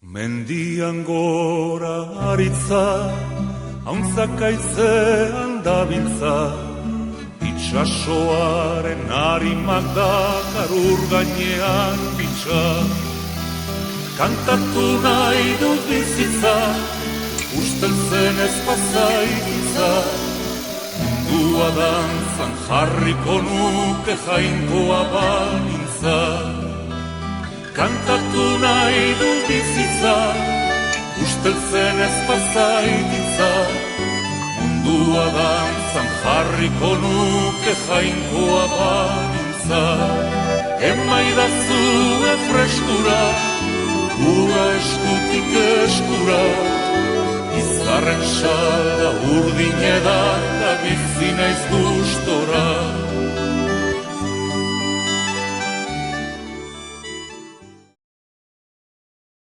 Mendian gora aritza, hauntzakaitzean dabiltza, itxasoaren harimak dakar ur gainean bitxa. Kantatu nahi dut bizitza, usteltzen ez pasaititza, mundua dantzan jarriko nuke jainkoa balintza. Kantatu nahi dut bizitza, usteltzen ez pasaititza, mundua dantzan jarriko nuke jainkoa balintza. Emaidazue freskura, ura eskutik eskura, izarren salda urdin edan da bizi naiz gustora.